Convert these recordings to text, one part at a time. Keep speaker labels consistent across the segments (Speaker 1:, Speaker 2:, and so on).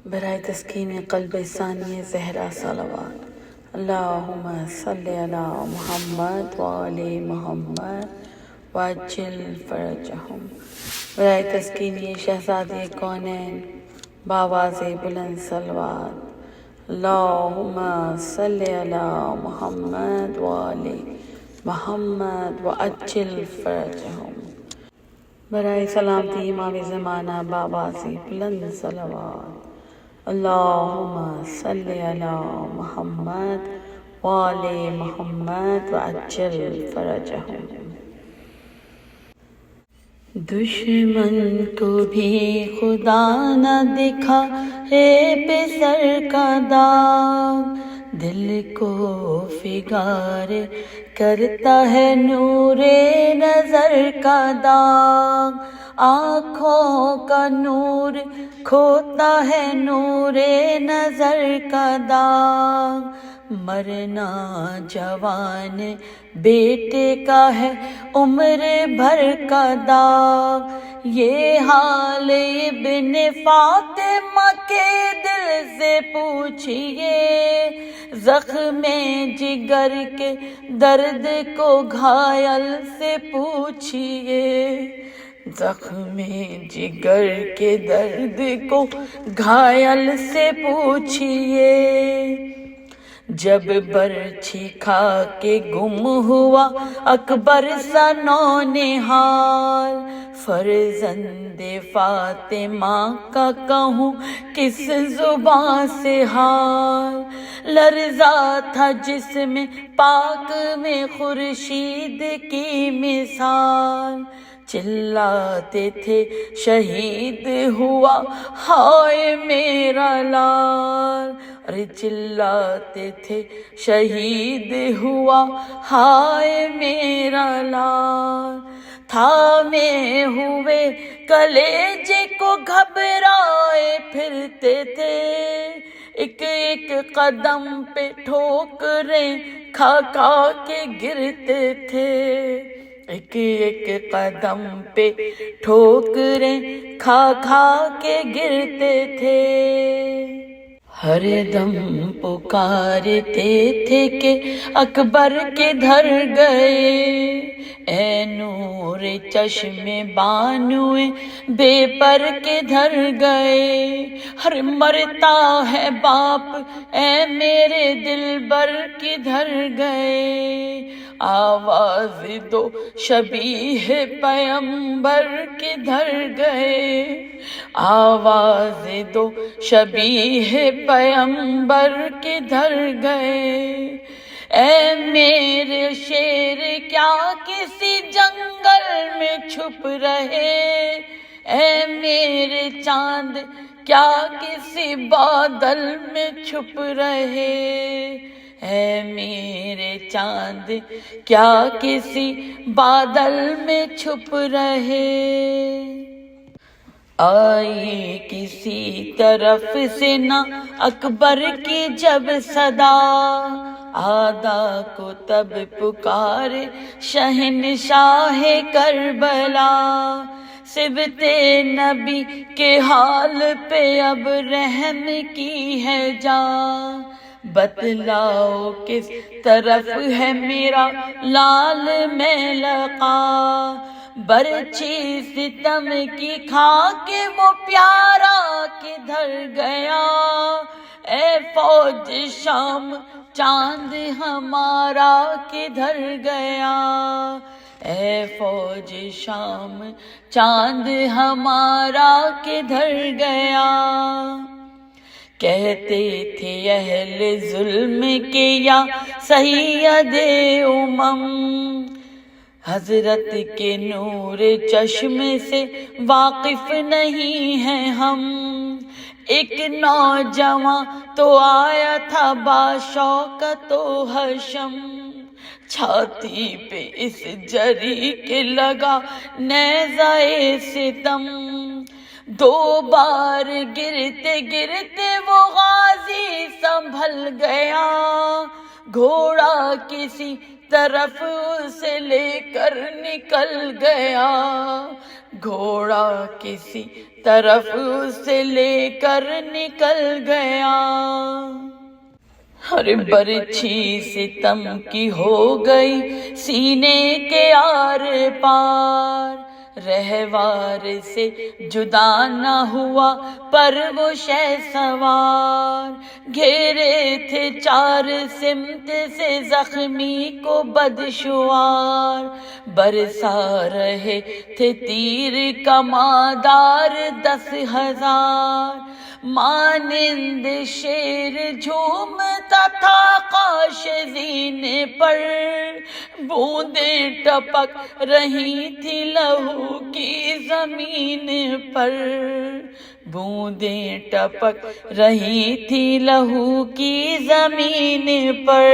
Speaker 1: برائے تسکین قلب ثانی زہرا صلوات۔ اللہم صلی علی محمد وآل محمد وعجل فرجہم۔ برائے تسکین شہزادی کونین بآواز بلند صلوات۔ اللہم صلی علی محمد وآل محمد وعجل فرجہم۔ برائے سلامتی امام زمانہ بآواز بلند صلوات۔ اللہم صلی علی محمد وآل محمد وعجل فرجہم۔ دشمن کو بھی خدا نہ دکھا ہے پسر کا داغ، دل کو فگار کرتا ہے نور نظر کا داغ، آنکھوں کا نور کھوتا ہے نور نظر کا داغ، مرنا جوان بیٹے کا ہے عمر بھر کا داغ، یہ حال ابن فاطمہ کے دل سے پوچھئے، زخم جگر کے درد کو گھائل سے پوچھئے، زخم جگر کے درد کو گھائل سے پوچھئے، جب برچھی کھا کے گم ہوا اکبر سا نونہال، فرزند فاطمہ کا کہوں کس زبان سے حال، لرزا تھا جسم پاک میں خورشید کی مثال، چلاتے تھے شہید ہوا ہائے میرا لال، ارے چلاتے تھے شہید ہوا ہائے میرا لال، تھامے ہوئے کلیجے کو گھبرائے پھرتے تھے، ایک ایک قدم پہ ٹھوکریں کھا کھا کے گرتے تھے، ایک ایک قدم پہ ٹھوکریں کھا کھا کے گرتے تھے، ہر دم پکارتے تھے کہ اکبر کدھر گئے، اے نور چشم بانوئے بے پر کدھر گئے، ہر مرتا ہے باپ اے میرے دلبر کدھر گئے، آواز دو شبیہ پیمبر کدھر گئے، آواز دو شبیہ پیمبر کدھر گئے، اے میرے شیر کیا کسی جنگل میں چھپ رہے، اے میرے چاند کیا کسی بادل میں چھپ رہے، اے میرے چاند کیا کسی بادل میں چھپ رہے، آئی کسی طرف سے نہ اکبر کی جب صدا، آدھا کو تب پکارے شہنشاہ کربلا، صبت نبی کے حال پہ اب رحم کی ہے جان، بتلاؤ کس طرف ہے میرا لال میں لقا، برچھی ستم کی کھا کے وہ پیارا کدھر گیا، اے فوج شام چاند ہمارا کدھر گیا، اے فوج شام چاند ہمارا کدھر گیا، کہتے تھے اہل ظلم کے یا سید امم، حضرت کے نور چشم سے واقف نہیں ہیں ہم، ایک نوجواں تو آیا تھا باشوکت و حشم، چھاتی پہ اس جری کے لگا نیزہ ستم، دو بار گرتے گرتے وہ غازی سنبھل گیا، گھوڑا کسی طرف اسے لے کر نکل گیا، گھوڑا کسی طرف اسے لے کر نکل گیا، ہر برچھی ستم کی ہو گئی سینے کے آر پار، رہوار سے جدا نہ ہوا پر وہ شہسوار، گھیرے تھے چار سمت سے زخمی کو بدشوار، برسا رہے تھے تیر کمادار 10,000، مانند شیر جھومتا تھا قاشزین پر، بوندیں ٹپک رہی تھی لہو کی زمین پر، بوندیں ٹپک رہی تھی لہو کی زمین پر،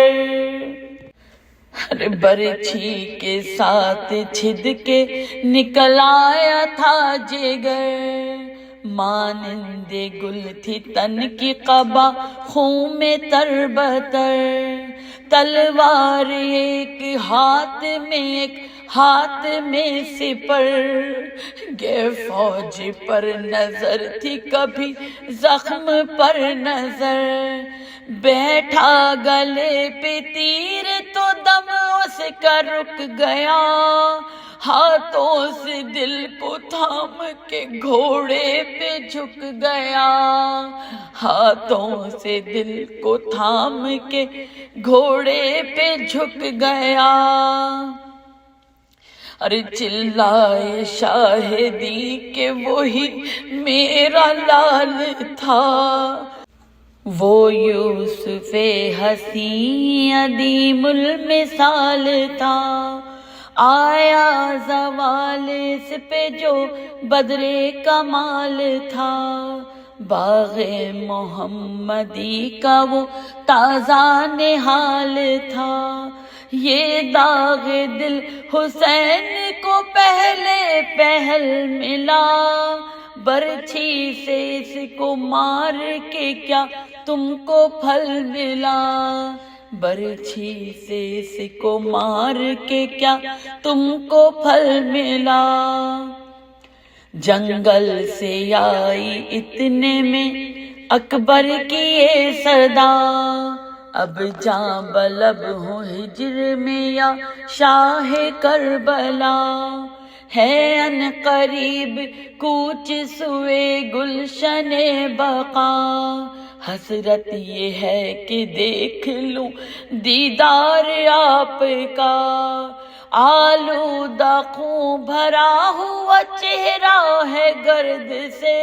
Speaker 1: ہر برچھی کے ساتھ چھد کے نکل آیا تھا جگر، مانند گل تھی تن کی قبا خون میں تربتر، تلوار ایک ہاتھ میں ایک ہاتھ میں سپر، گے فوج پر نظر تھی کبھی زخم پر نظر، بیٹھا گلے پہ تیر تو دم اس کا رک گیا، ہاتھوں سے دل کو تھام کے گھوڑے پہ جھک گیا، ہاتھوں سے دل کو تھام کے گھوڑے پہ جھک گیا، ارے چلائے شاہدی کہ وہی میرا لال تھا، وہ یوسف حسین عدیم المثال تھا، آیا زوال اس پہ جو بدر کمال تھا، باغ محمدی کا وہ تازہ نہال تھا، یہ داغ دل حسین کو پہلے پہل ملا، برچھی سے اس کو مار کے کیا تم کو پھل ملا، برچھی سے اس کو مار کے کیا تم کو پھل ملا، جنگل سے آئی اتنے میں اکبر کی یہ صدا، اب جاں بلب ہوں ہجر میں یا شاہ کربلا، ہے ان قریب کوچ سوئے گلشن بقا، حسرت یہ ہے کہ دیکھ لوں دیدار آپ کا، آلودہ خون بھرا ہوا چہرہ ہے گرد سے،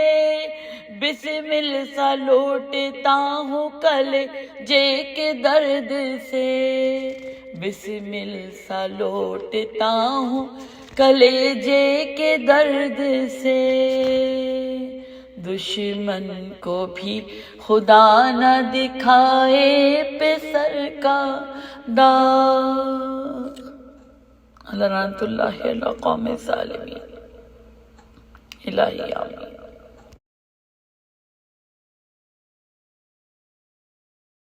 Speaker 1: بسمل سا لوٹتا ہوں کلیجے کے درد سے، بسمل سا لوٹتا ہوں کلیجے کے درد سے، دشمن کو بھی خدا نہ دکھائے پہ سر کا داغ، لعنت اللہ علی قوم ظالمین، الہی آمین۔